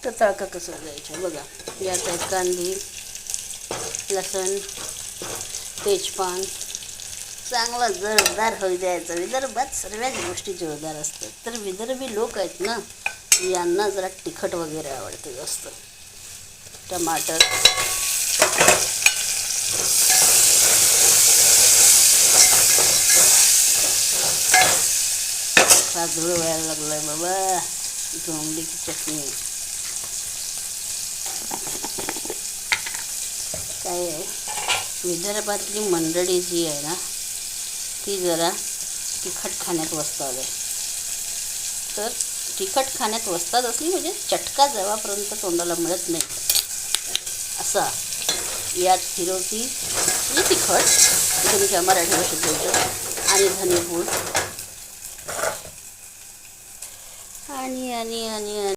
तर तडका कसा द्यायचा बघा. यात आहेत कांदे, लसूण, तेजपान. चांगला जोरदार होऊ द्यायचा. विदर्भात सर्वच गोष्टी जोरदार असतात. तर विदर्भी लोक आहेत ना, यांना जरा तिखट वगैरे आवडते जास्त. टमाटर, धूळ व्हायला लागलाय बाबा. झोंबडीची चटणी काय आहे, विदर्भातली मंडळी जी आहे ना, ती जरा तिखट खाण्यात वस्ताद आहे. तर तिखट खाण्यात वस्ताद असली म्हणजे चटका जेव्हापर्यंत तोंडाला मिळत नाही असा यात फिरवती ही तिखट, तुमच्या मराठी भाषेत बोलतो, आणि धनेपूड आणि आणि आणि